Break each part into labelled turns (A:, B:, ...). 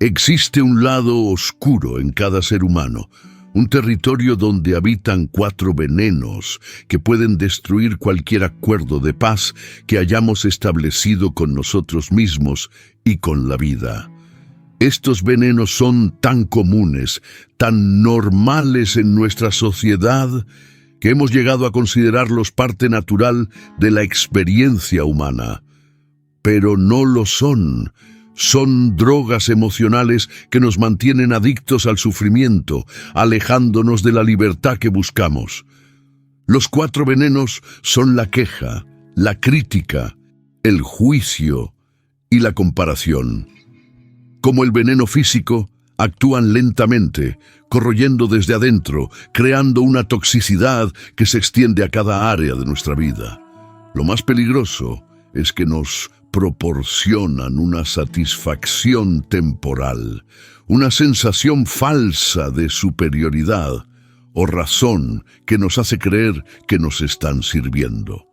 A: Existe un lado oscuro en cada ser humano, un territorio donde habitan 4 venenos que pueden destruir cualquier acuerdo de paz que hayamos establecido con nosotros mismos y con la vida. Estos venenos son tan comunes, tan normales en nuestra sociedad, que hemos llegado a considerarlos parte natural de la experiencia humana. Pero no lo son. Son drogas emocionales que nos mantienen adictos al sufrimiento, alejándonos de la libertad que buscamos. Los 4 venenos son la queja, la crítica, el juicio y la comparación. Como el veneno físico, actúan lentamente, corroyendo desde adentro, creando una toxicidad que se extiende a cada área de nuestra vida. Lo más peligroso es que nos proporcionan una satisfacción temporal, una sensación falsa de superioridad o razón que nos hace creer que nos están sirviendo.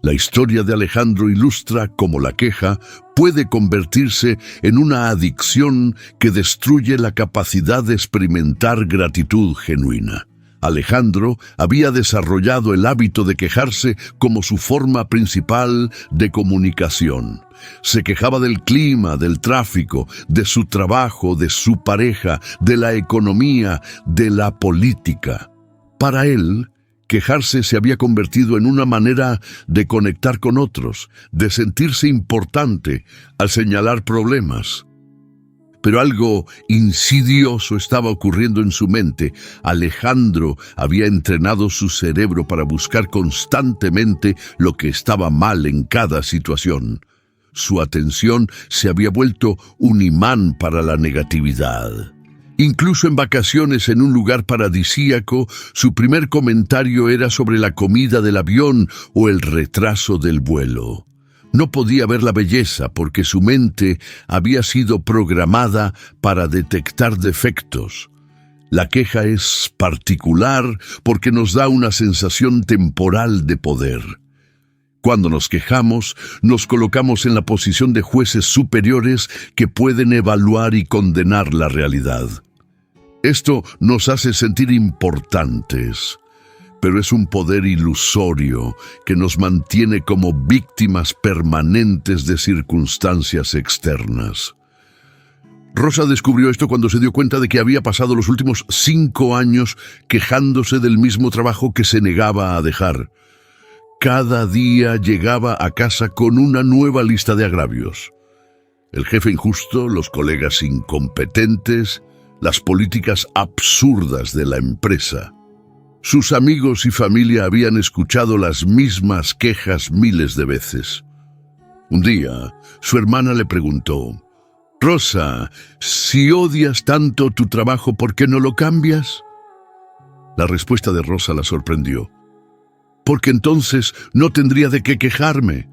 A: La historia de Alejandro ilustra cómo la queja puede convertirse en una adicción que destruye la capacidad de experimentar gratitud genuina. Alejandro había desarrollado el hábito de quejarse como su forma principal de comunicación. Se quejaba del clima, del tráfico, de su trabajo, de su pareja, de la economía, de la política. Para él, quejarse se había convertido en una manera de conectar con otros, de sentirse importante al señalar problemas. Pero algo insidioso estaba ocurriendo en su mente. Alejandro había entrenado su cerebro para buscar constantemente lo que estaba mal en cada situación. Su atención se había vuelto un imán para la negatividad. Incluso en vacaciones en un lugar paradisíaco, su primer comentario era sobre la comida del avión o el retraso del vuelo. No podía ver la belleza porque su mente había sido programada para detectar defectos. La queja es particular porque nos da una sensación temporal de poder. Cuando nos quejamos, nos colocamos en la posición de jueces superiores que pueden evaluar y condenar la realidad. Esto nos hace sentir importantes, pero es un poder ilusorio que nos mantiene como víctimas permanentes de circunstancias externas. Rosa descubrió esto cuando se dio cuenta de que había pasado los últimos 5 años quejándose del mismo trabajo que se negaba a dejar. Cada día llegaba a casa con una nueva lista de agravios. El jefe injusto, los colegas incompetentes, las políticas absurdas de la empresa. Sus amigos y familia habían escuchado las mismas quejas miles de veces. Un día, su hermana le preguntó: «Rosa, si odias tanto tu trabajo, ¿por qué no lo cambias?». La respuesta de Rosa la sorprendió. «Porque entonces no tendría de qué quejarme».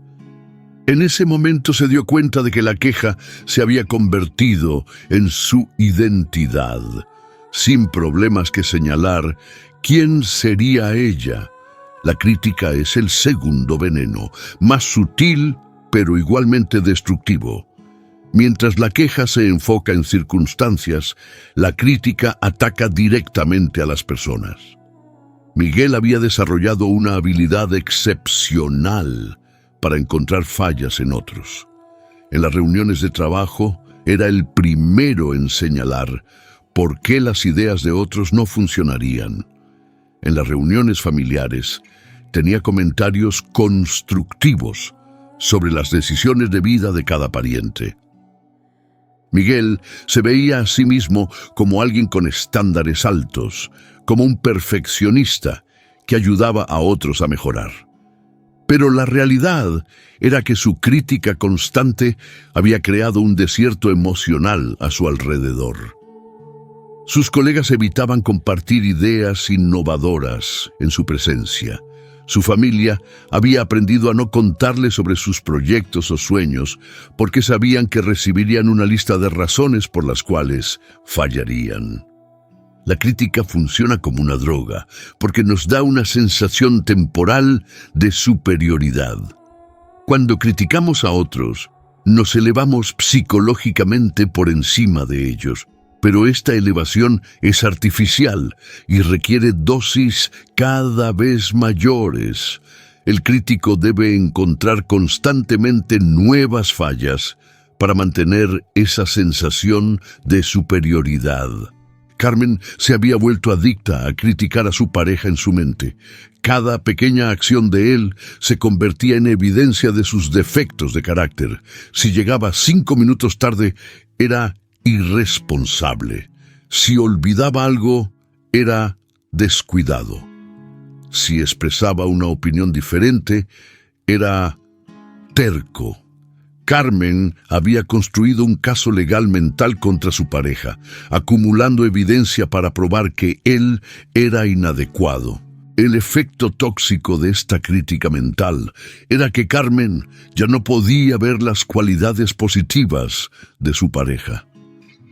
A: En ese momento se dio cuenta de que la queja se había convertido en su identidad. Sin problemas que señalar, ¿quién sería ella? La crítica es el segundo veneno, más sutil pero igualmente destructivo. Mientras la queja se enfoca en circunstancias, la crítica ataca directamente a las personas. Miguel había desarrollado una habilidad excepcional para encontrar fallas en otros. En las reuniones de trabajo, era el primero en señalar por qué las ideas de otros no funcionarían. En las reuniones familiares, tenía comentarios constructivos sobre las decisiones de vida de cada pariente. Miguel se veía a sí mismo como alguien con estándares altos, como un perfeccionista que ayudaba a otros a mejorar. Pero la realidad era que su crítica constante había creado un desierto emocional a su alrededor. Sus colegas evitaban compartir ideas innovadoras en su presencia. Su familia había aprendido a no contarle sobre sus proyectos o sueños porque sabían que recibirían una lista de razones por las cuales fallarían. La crítica funciona como una droga porque nos da una sensación temporal de superioridad. Cuando criticamos a otros, nos elevamos psicológicamente por encima de ellos. Pero esta elevación es artificial y requiere dosis cada vez mayores. El crítico debe encontrar constantemente nuevas fallas para mantener esa sensación de superioridad. Carmen se había vuelto adicta a criticar a su pareja en su mente. Cada pequeña acción de él se convertía en evidencia de sus defectos de carácter. Si llegaba 5 minutos tarde, era irresponsable. Si olvidaba algo, era descuidado. Si expresaba una opinión diferente, era terco. Carmen había construido un caso legal mental contra su pareja, acumulando evidencia para probar que él era inadecuado. El efecto tóxico de esta crítica mental era que Carmen ya no podía ver las cualidades positivas de su pareja.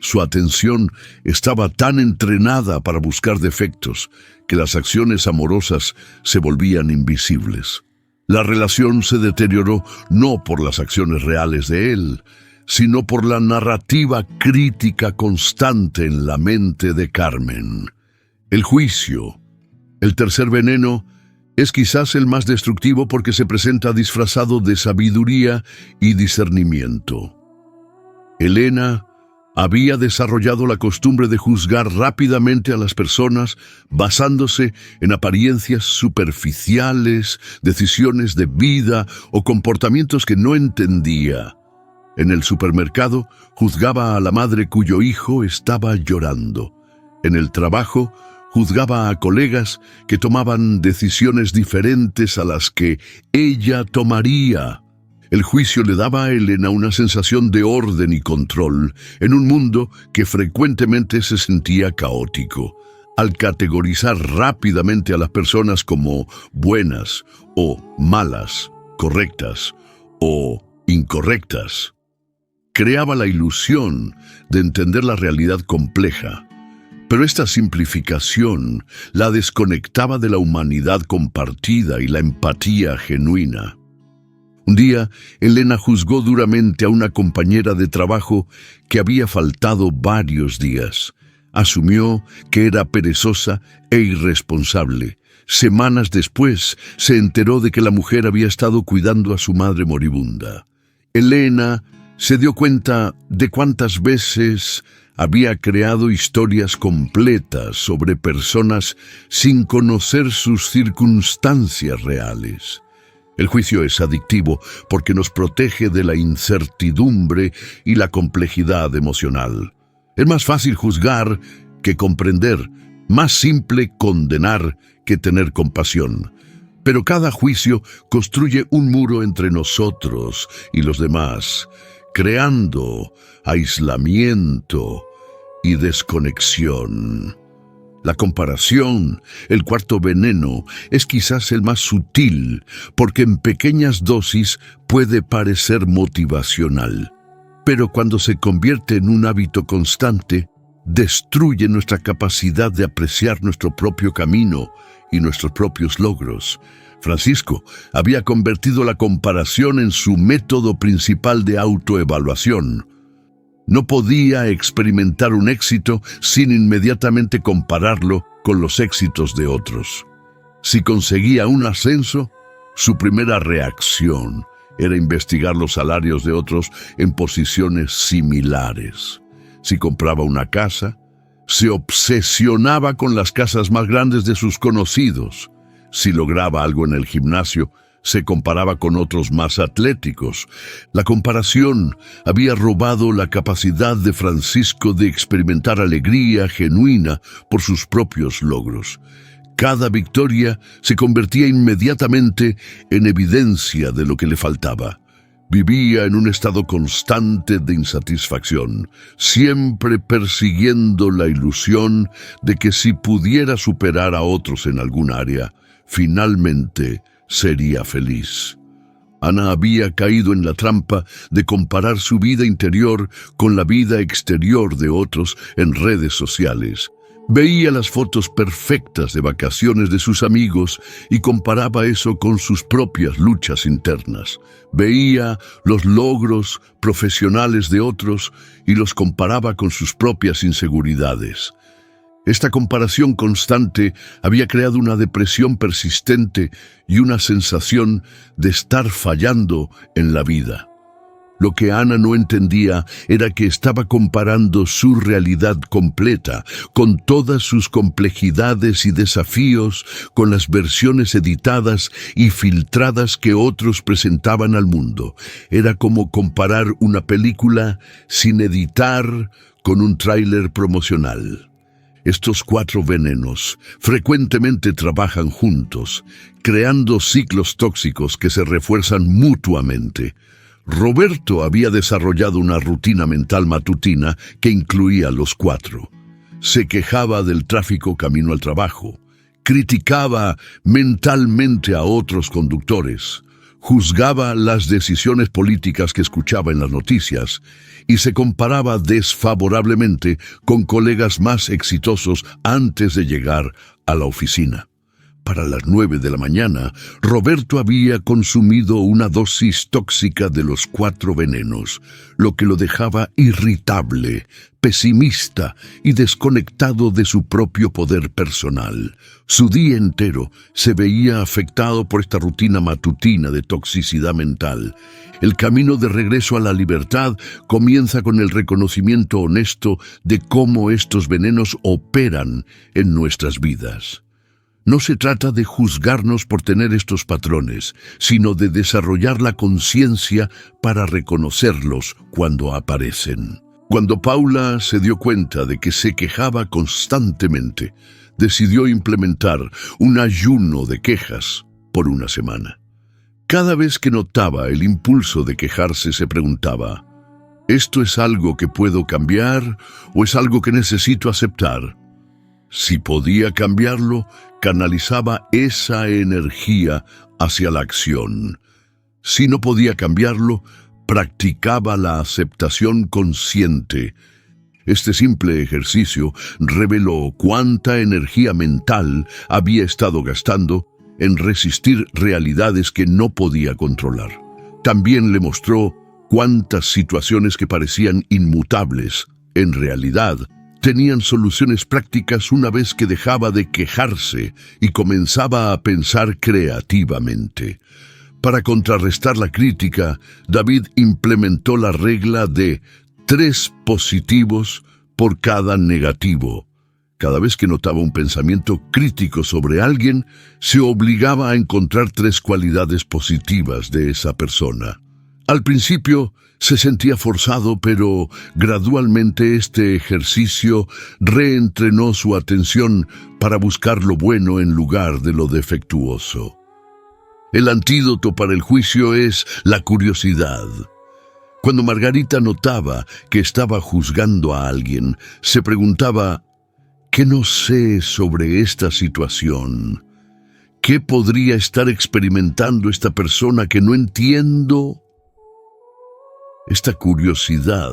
A: Su atención estaba tan entrenada para buscar defectos que las acciones amorosas se volvían invisibles. La relación se deterioró no por las acciones reales de él, sino por la narrativa crítica constante en la mente de Carmen. El juicio, el tercer veneno, es quizás el más destructivo porque se presenta disfrazado de sabiduría y discernimiento. Elena había desarrollado la costumbre de juzgar rápidamente a las personas basándose en apariencias superficiales, decisiones de vida o comportamientos que no entendía. En el supermercado, juzgaba a la madre cuyo hijo estaba llorando. En el trabajo, juzgaba a colegas que tomaban decisiones diferentes a las que ella tomaría. El juicio le daba a Elena una sensación de orden y control en un mundo que frecuentemente se sentía caótico. Al categorizar rápidamente a las personas como buenas o malas, correctas o incorrectas, creaba la ilusión de entender la realidad compleja. Pero esta simplificación la desconectaba de la humanidad compartida y la empatía genuina. Un día, Elena juzgó duramente a una compañera de trabajo que había faltado varios días. Asumió que era perezosa e irresponsable. Semanas después, se enteró de que la mujer había estado cuidando a su madre moribunda. Elena se dio cuenta de cuántas veces había creado historias completas sobre personas sin conocer sus circunstancias reales. El juicio es adictivo porque nos protege de la incertidumbre y la complejidad emocional. Es más fácil juzgar que comprender, más simple condenar que tener compasión. Pero cada juicio construye un muro entre nosotros y los demás, creando aislamiento y desconexión. La comparación, el cuarto veneno, es quizás el más sutil, porque en pequeñas dosis puede parecer motivacional. Pero cuando se convierte en un hábito constante, destruye nuestra capacidad de apreciar nuestro propio camino y nuestros propios logros. Francisco había convertido la comparación en su método principal de autoevaluación. No podía experimentar un éxito sin inmediatamente compararlo con los éxitos de otros. Si conseguía un ascenso, su primera reacción era investigar los salarios de otros en posiciones similares. Si compraba una casa, se obsesionaba con las casas más grandes de sus conocidos. Si lograba algo en el gimnasio, se comparaba con otros más atléticos. La comparación había robado la capacidad de Francisco de experimentar alegría genuina por sus propios logros. Cada victoria se convertía inmediatamente en evidencia de lo que le faltaba. Vivía en un estado constante de insatisfacción, siempre persiguiendo la ilusión de que si pudiera superar a otros en algún área, finalmente sería feliz. Ana había caído en la trampa de comparar su vida interior con la vida exterior de otros en redes sociales. Veía las fotos perfectas de vacaciones de sus amigos y comparaba eso con sus propias luchas internas. Veía los logros profesionales de otros y los comparaba con sus propias inseguridades. Esta comparación constante había creado una depresión persistente y una sensación de estar fallando en la vida. Lo que Ana no entendía era que estaba comparando su realidad completa, con todas sus complejidades y desafíos, con las versiones editadas y filtradas que otros presentaban al mundo. Era como comparar una película sin editar con un tráiler promocional. Estos 4 venenos frecuentemente trabajan juntos, creando ciclos tóxicos que se refuerzan mutuamente. Roberto había desarrollado una rutina mental matutina que incluía los 4. Se quejaba del tráfico camino al trabajo, criticaba mentalmente a otros conductores, juzgaba las decisiones políticas que escuchaba en las noticias y se comparaba desfavorablemente con colegas más exitosos antes de llegar a la oficina. Para las 9 de la mañana, Roberto había consumido una dosis tóxica de los 4 venenos, lo que lo dejaba irritable, pesimista y desconectado de su propio poder personal. Su día entero se veía afectado por esta rutina matutina de toxicidad mental. El camino de regreso a la libertad comienza con el reconocimiento honesto de cómo estos venenos operan en nuestras vidas. No se trata de juzgarnos por tener estos patrones, sino de desarrollar la conciencia para reconocerlos cuando aparecen. Cuando Paula se dio cuenta de que se quejaba constantemente, decidió implementar un ayuno de quejas por una semana. Cada vez que notaba el impulso de quejarse, se preguntaba, ¿esto es algo que puedo cambiar o es algo que necesito aceptar? Si podía cambiarlo, canalizaba esa energía hacia la acción. Si no podía cambiarlo, practicaba la aceptación consciente. Este simple ejercicio reveló cuánta energía mental había estado gastando en resistir realidades que no podía controlar. También le mostró cuántas situaciones que parecían inmutables, en realidad, tenían soluciones prácticas una vez que dejaba de quejarse y comenzaba a pensar creativamente. Para contrarrestar la crítica, David implementó la regla de 3 positivos por cada negativo. Cada vez que notaba un pensamiento crítico sobre alguien, se obligaba a encontrar 3 cualidades positivas de esa persona. Al principio, se sentía forzado, pero gradualmente este ejercicio reentrenó su atención para buscar lo bueno en lugar de lo defectuoso. El antídoto para el juicio es la curiosidad. Cuando Margarita notaba que estaba juzgando a alguien, se preguntaba, ¿qué no sé sobre esta situación? ¿Qué podría estar experimentando esta persona que no entiendo? Esta curiosidad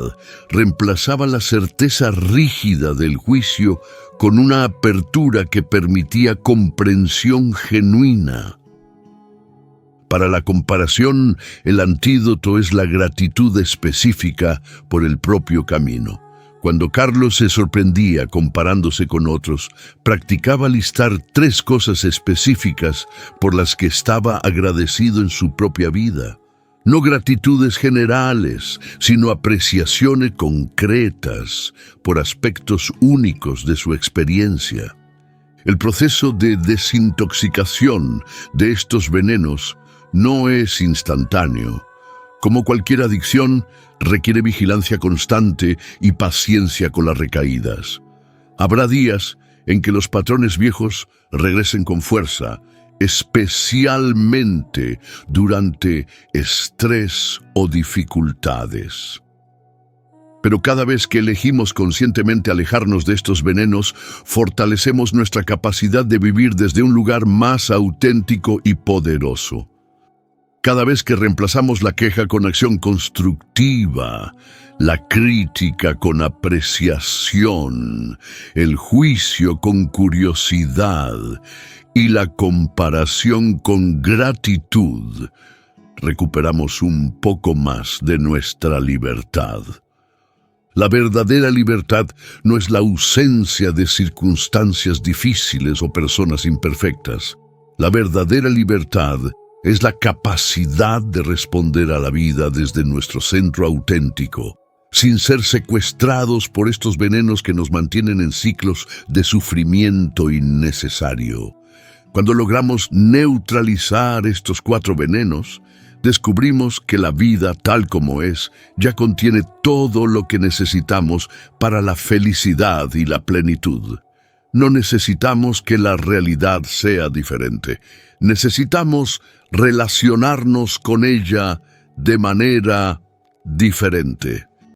A: reemplazaba la certeza rígida del juicio con una apertura que permitía comprensión genuina. Para la comparación, el antídoto es la gratitud específica por el propio camino. Cuando Carlos se sorprendía comparándose con otros, practicaba listar 3 cosas específicas por las que estaba agradecido en su propia vida. No gratitudes generales, sino apreciaciones concretas por aspectos únicos de su experiencia. El proceso de desintoxicación de estos venenos no es instantáneo. Como cualquier adicción, requiere vigilancia constante y paciencia con las recaídas. Habrá días en que los patrones viejos regresen con fuerza, especialmente durante estrés o dificultades. Pero cada vez que elegimos conscientemente alejarnos de estos venenos, fortalecemos nuestra capacidad de vivir desde un lugar más auténtico y poderoso. Cada vez que reemplazamos la queja con acción constructiva, la crítica con apreciación, el juicio con curiosidad y la comparación con gratitud, recuperamos un poco más de nuestra libertad. La verdadera libertad no es la ausencia de circunstancias difíciles o personas imperfectas. La verdadera libertad es la capacidad de responder a la vida desde nuestro centro auténtico, sin ser secuestrados por estos venenos que nos mantienen en ciclos de sufrimiento innecesario. Cuando logramos neutralizar estos 4 venenos, descubrimos que la vida tal como es ya contiene todo lo que necesitamos para la felicidad y la plenitud. No necesitamos que la realidad sea diferente. Necesitamos relacionarnos con ella de manera diferente.